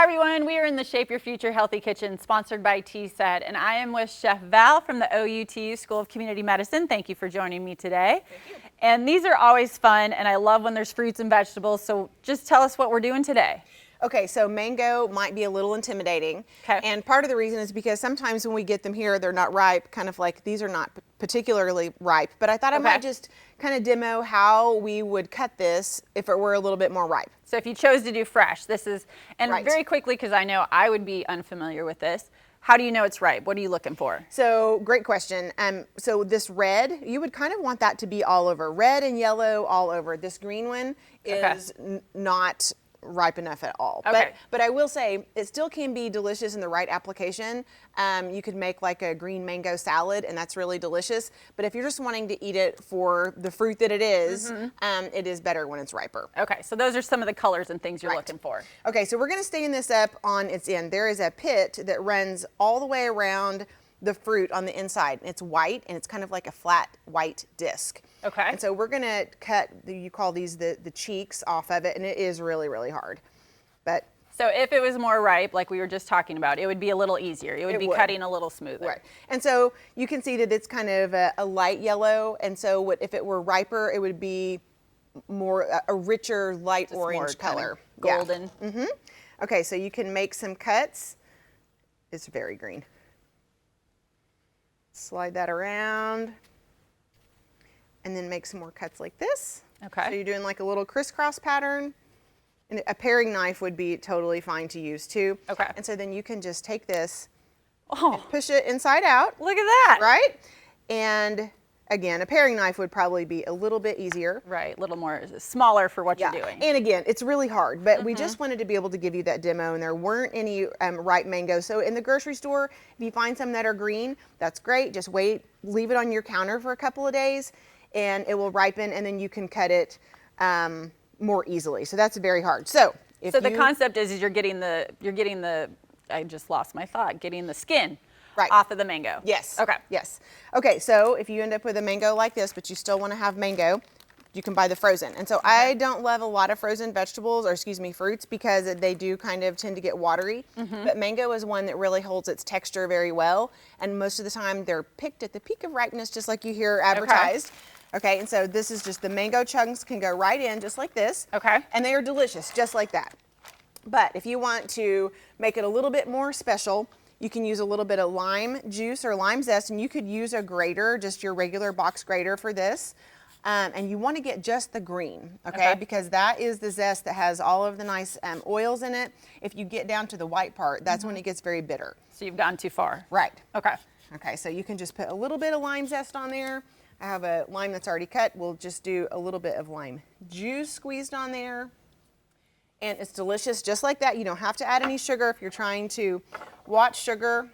everyone, we are in the Shape Your Future Healthy Kitchen, sponsored by TSET, and I am with Chef Val from the OUTU School of Community Medicine. Thank you for joining me today. Thank you. And these are always fun, and I love when there's fruits and vegetables, so just tell us what we're doing today. Okay, so mango might be a little intimidating. Okay. And part of the reason is because sometimes when we get them here, they're not ripe, kind of like these are not particularly ripe. But I thought I might just kind of demo how we would cut this if it were a little bit more ripe. So if you chose to do fresh, this is, and Right. very quickly, because I know I would be unfamiliar with this, how do you know it's ripe? What are you looking for? So great question. So this red, you would kind of want that to be all over. Red and yellow all over. This green one is not ripe enough at all. Okay. But I will say it still can be delicious in the right application. You could make like a green mango salad and that's really delicious. But if you're just wanting to eat it for the fruit that it is better when it's riper. Okay, so those are some of the colors and things you're Right. looking for. Okay, so we're gonna stand this up on its end. There is a pit that runs all the way around the fruit on the inside. It's white and it's kind of like a flat white disc. Okay. And so we're gonna cut, you call these the cheeks off of it, and it is really, really hard. But So if it was more ripe, like we were just talking about, it would be a little easier. It would be cutting a little smoother. Right. And so you can see that it's kind of a light yellow, and so if it were riper, it would be more a richer light Just more orange kind of color. golden. Yeah. Okay, so you can make some cuts. It's very green. Slide that around and then make some more cuts like this. Okay. So you're doing like a little crisscross pattern. And a paring knife would be totally fine to use too. Okay. And so then you can just take this Oh, and push it inside out, look at that. right? And again, a paring knife would probably be a little bit easier. Right, a little more smaller for what you're doing. And again, it's really hard, but we just wanted to be able to give you that demo, and there weren't any ripe mangoes. So in the grocery store, if you find some that are green, that's great. Just wait, leave it on your counter for a couple of days, and it will ripen, and then you can cut it more easily. So that's very hard. So if So the concept is you're getting the, I just lost my thought, getting the skin Right. off of the mango. Yes. Okay. Yes. Okay, so if you end up with a mango like this, but you still want to have mango, you can buy the frozen. And so I don't love a lot of frozen vegetables, or excuse me, fruits, because they do kind of tend to get watery. But mango is one that really holds its texture very well. And most of the time they're picked at the peak of ripeness, just like you hear advertised. Okay, and so this is just the mango chunks can go right in just like this. Okay. And they are delicious, just like that. But if you want to make it a little bit more special, you can use a little bit of lime juice or lime zest, and you could use a grater, just your regular box grater for this. And you want to get just the green, okay? Because that is the zest that has all of the nice oils in it. If you get down to the white part, that's when it gets very bitter. So you've gone too far. Right. Okay. Okay, so you can just put a little bit of lime zest on there. I have a lime that's already cut. We'll just do a little bit of lime juice squeezed on there. And it's delicious just like that. You don't have to add any sugar if you're trying to watch sugar.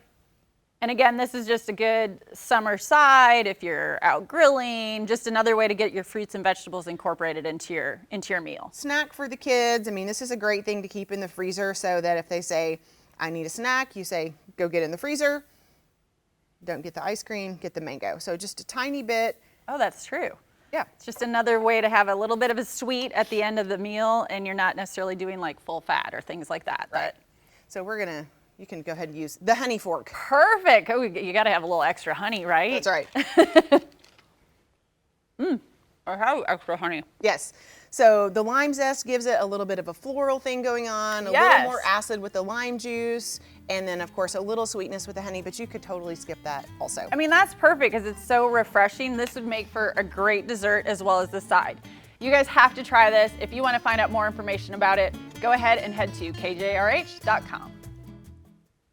And again, this is just a good summer side if you're out grilling, just another way to get your fruits and vegetables incorporated into your meal. Snack for the kids. I mean, this is a great thing to keep in the freezer so that if they say, I need a snack, you say, go get in the freezer. Don't get the ice cream, get the mango. So just a tiny bit. Oh, that's true. Yeah. It's just another way to have a little bit of a sweet at the end of the meal, and you're not necessarily doing like full fat or things like that. Right. So you can go ahead and use the honey fork. Perfect. Oh, you got to have a little extra honey, right? That's right. Or how extra honey? Yes. So the lime zest gives it a little bit of a floral thing going on, a Yes. little more acid with the lime juice, and then of course a little sweetness with the honey, but you could totally skip that also. I mean, that's perfect because it's so refreshing. This would make for a great dessert as well as the side. You guys have to try this. If you want to find out more information about it, go ahead and head to KJRH.com.